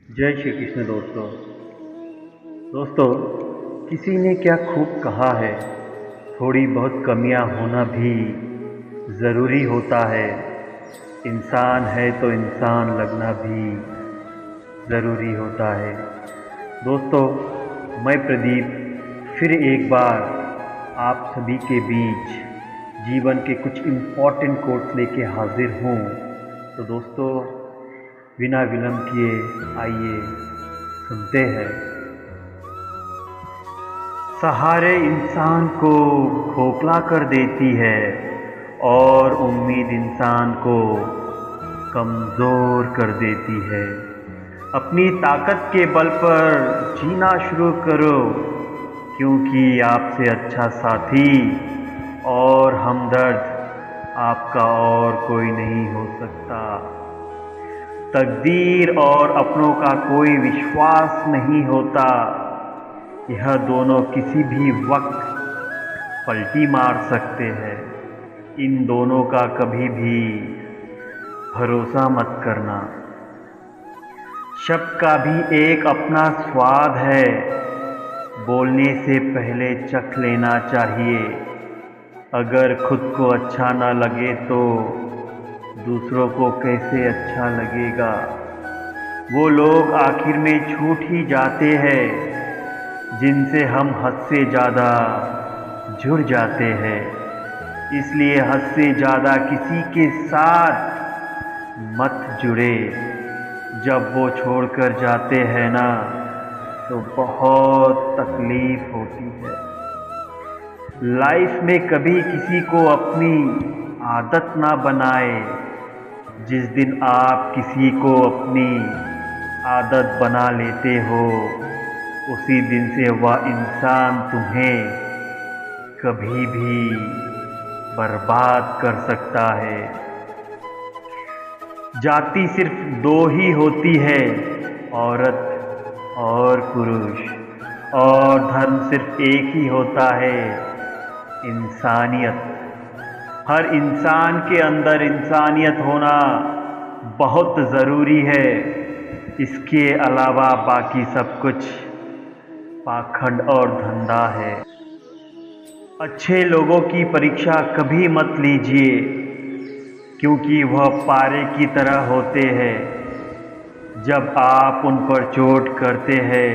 जय श्री कृष्ण दोस्तों। दोस्तों, किसी ने क्या खूब कहा है, थोड़ी बहुत कमियां होना भी ज़रूरी होता है। इंसान है तो इंसान लगना भी ज़रूरी होता है। दोस्तों, मैं प्रदीप फिर एक बार आप सभी के बीच जीवन के कुछ इम्पॉर्टेंट कोट्स लेके हाजिर हूँ। तो दोस्तों, बिना विलंब किए आइए सुनते हैं। सहारे इंसान को खोखला कर देती है और उम्मीद इंसान को कमज़ोर कर देती है। अपनी ताकत के बल पर जीना शुरू करो, क्योंकि आपसे अच्छा साथी और हमदर्द आपका और कोई नहीं हो सकता। तकदीर और अपनों का कोई विश्वास नहीं होता। यह दोनों किसी भी वक्त पलटी मार सकते हैं। इन दोनों का कभी भी भरोसा मत करना। शब्द का भी एक अपना स्वाद है, बोलने से पहले चख लेना चाहिए। अगर खुद को अच्छा ना लगे तो दूसरों को कैसे अच्छा लगेगा। वो लोग आखिर में छूट ही जाते हैं जिनसे हम हद से ज़्यादा जुड़ जाते हैं। इसलिए हद से ज़्यादा किसी के साथ मत जुड़े। जब वो छोड़कर जाते हैं ना, तो बहुत तकलीफ होती है। लाइफ में कभी किसी को अपनी आदत ना बनाए। जिस दिन आप किसी को अपनी आदत बना लेते हो, उसी दिन से वह इंसान तुम्हें कभी भी बर्बाद कर सकता है। जाति सिर्फ दो ही होती है, औरत और पुरुष, और धर्म सिर्फ एक ही होता है, इंसानियत। हर इंसान के अंदर इंसानियत होना बहुत ज़रूरी है। इसके अलावा बाकी सब कुछ पाखंड और धंधा है। अच्छे लोगों की परीक्षा कभी मत लीजिए, क्योंकि वह पारे की तरह होते हैं। जब आप उन पर चोट करते हैं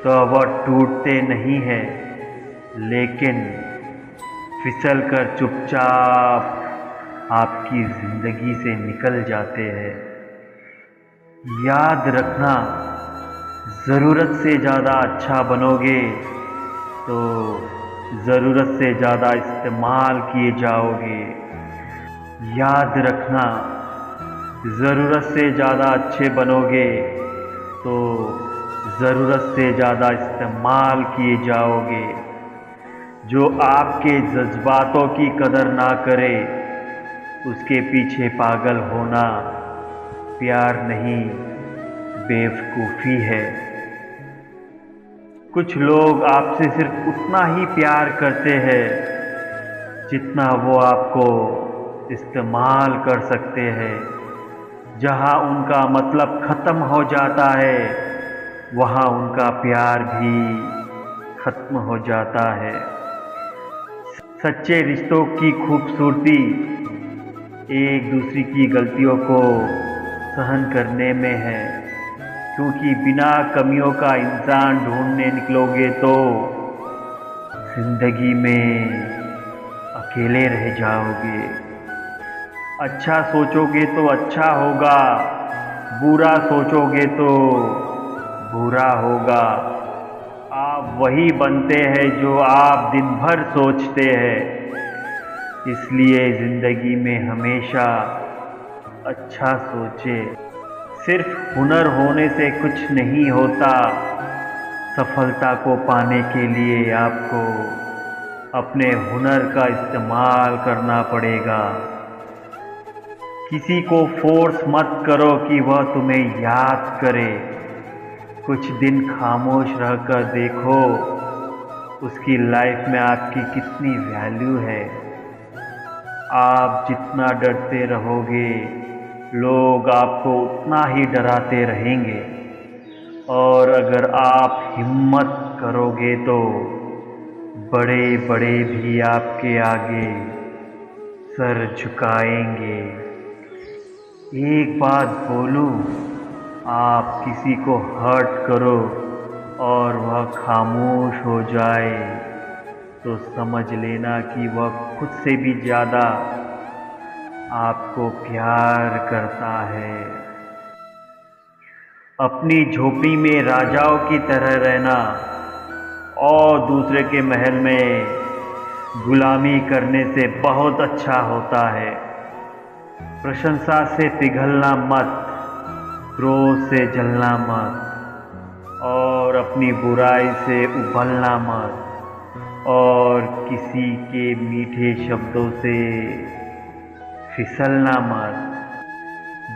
तो वह टूटते नहीं हैं, लेकिन फिसल कर चुपचाप आपकी ज़िंदगी से निकल जाते हैं। याद रखना, ज़रूरत से ज़्यादा अच्छा बनोगे तो ज़रूरत से ज़्यादा इस्तेमाल किए जाओगे। याद रखना, ज़रूरत से ज़्यादा अच्छे बनोगे तो ज़रूरत से ज़्यादा इस्तेमाल किए जाओगे। जो आपके जज्बातों की कदर ना करे, उसके पीछे पागल होना प्यार नहीं, बेवकूफ़ी है। कुछ लोग आपसे सिर्फ उतना ही प्यार करते हैं जितना वो आपको इस्तेमाल कर सकते हैं। जहाँ उनका मतलब ख़त्म हो जाता है, वहाँ उनका प्यार भी ख़त्म हो जाता है। सच्चे रिश्तों की खूबसूरती एक दूसरे की गलतियों को सहन करने में है, क्योंकि बिना कमियों का इंसान ढूंढने निकलोगे तो जिंदगी में अकेले रह जाओगे। अच्छा सोचोगे तो अच्छा होगा, बुरा सोचोगे तो बुरा होगा। आप वही बनते हैं जो आप दिन भर सोचते हैं। इसलिए ज़िंदगी में हमेशा अच्छा सोचे। सिर्फ हुनर होने से कुछ नहीं होता। सफलता को पाने के लिए आपको अपने हुनर का इस्तेमाल करना पड़ेगा। किसी को फोर्स मत करो कि वह तुम्हें याद करे। कुछ दिन खामोश रहकर देखो उसकी लाइफ में आपकी कितनी वैल्यू है। आप जितना डरते रहोगे, लोग आपको उतना ही डराते रहेंगे। और अगर आप हिम्मत करोगे तो बड़े बड़े भी आपके आगे सर झुकाएंगे। एक बात बोलूं, आप किसी को हर्ट करो और वह खामोश हो जाए तो समझ लेना कि वह खुद से भी ज़्यादा आपको प्यार करता है। अपनी झोपड़ी में राजाओं की तरह रहना और दूसरे के महल में गुलामी करने से बहुत अच्छा होता है। प्रशंसा से पिघलना मत, क्रोध से जलना मत और अपनी बुराई से उबलना मत और किसी के मीठे शब्दों से फिसलना मत।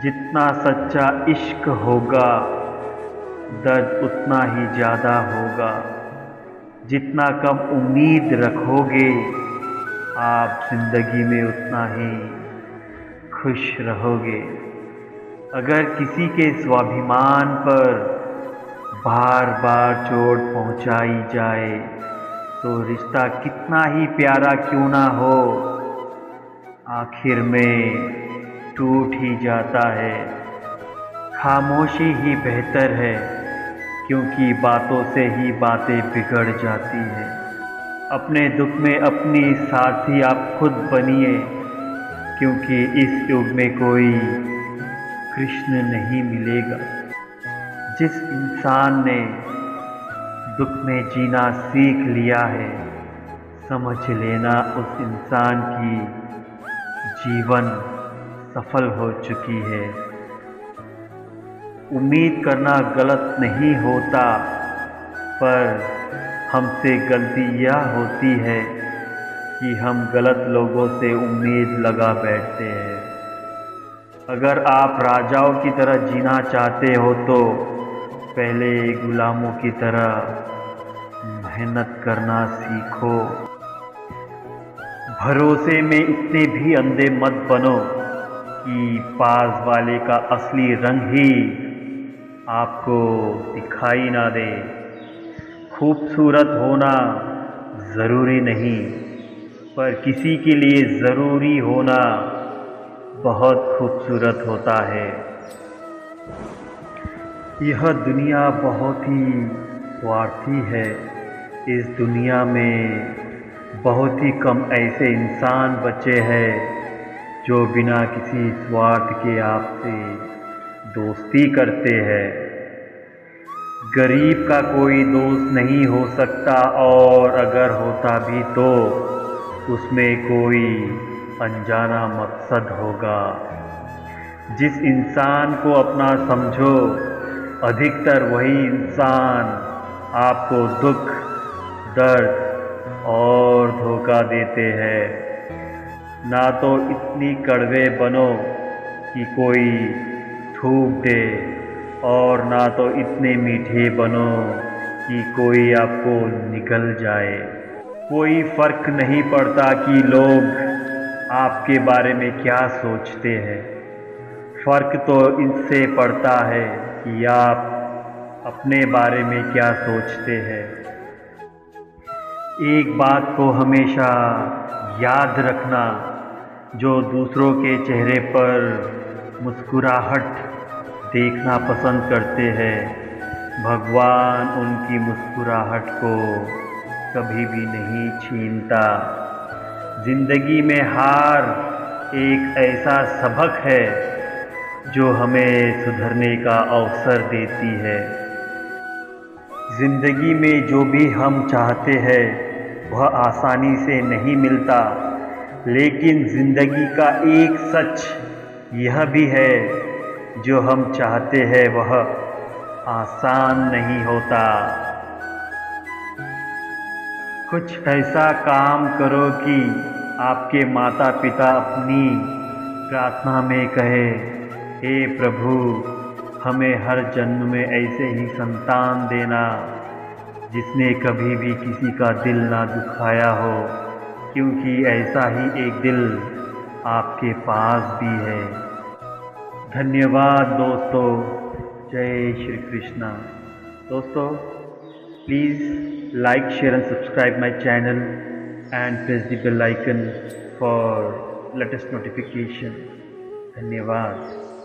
जितना सच्चा इश्क होगा दर्द उतना ही ज़्यादा होगा। जितना कम उम्मीद रखोगे आप जिंदगी में उतना ही खुश रहोगे। अगर किसी के स्वाभिमान पर बार बार चोट पहुंचाई जाए तो रिश्ता कितना ही प्यारा क्यों ना हो आखिर में टूट ही जाता है। खामोशी ही बेहतर है क्योंकि बातों से ही बातें बिगड़ जाती हैं। अपने दुख में अपनी साथी आप खुद बनिए क्योंकि इस युग में कोई कृष्ण नहीं मिलेगा। जिस इंसान ने दुख में जीना सीख लिया है समझ लेना उस इंसान की जीवन सफल हो चुकी है। उम्मीद करना गलत नहीं होता पर हमसे गलती यह होती है कि हम गलत लोगों से उम्मीद लगा बैठते हैं। अगर आप राजाओं की तरह जीना चाहते हो तो पहले गुलामों की तरह मेहनत करना सीखो। भरोसे में इतने भी अंधे मत बनो कि पास वाले का असली रंग ही आपको दिखाई ना दे। खूबसूरत होना ज़रूरी नहीं पर किसी के लिए ज़रूरी होना बहुत खूबसूरत होता है। यह दुनिया बहुत ही स्वार्थी है। इस दुनिया में बहुत ही कम ऐसे इंसान बचे हैं जो बिना किसी स्वार्थ के आपसे दोस्ती करते हैं। गरीब का कोई दोस्त नहीं हो सकता और अगर होता भी तो उसमें कोई अनजाना मकसद होगा। जिस इंसान को अपना समझो अधिकतर वही इंसान आपको दुख, दर्द और धोखा देते हैं। ना तो इतनी कड़वे बनो कि कोई थूक दे और ना तो इतने मीठे बनो कि कोई आपको निगल जाए। कोई फर्क नहीं पड़ता कि लोग आपके बारे में क्या सोचते हैं। फर्क तो इससे पड़ता है कि आप अपने बारे में क्या सोचते हैं। एक बात को हमेशा याद रखना, जो दूसरों के चेहरे पर मुस्कुराहट देखना पसंद करते हैं भगवान उनकी मुस्कुराहट को कभी भी नहीं छीनता। जिंदगी में हार एक ऐसा सबक है जो हमें सुधरने का अवसर देती है। जिंदगी में जो भी हम चाहते हैं वह आसानी से नहीं मिलता, लेकिन जिंदगी का एक सच यह भी है जो हम चाहते हैं वह आसान नहीं होता। कुछ ऐसा काम करो कि आपके माता पिता अपनी प्रार्थना में कहे, हे प्रभु हमें हर जन्म में ऐसे ही संतान देना जिसने कभी भी किसी का दिल ना दुखाया हो, क्योंकि ऐसा ही एक दिल आपके पास भी है। धन्यवाद दोस्तों। जय श्री कृष्णा। दोस्तों, please like, share and subscribe my channel and press the bell icon for latest notification. धन्यवाद।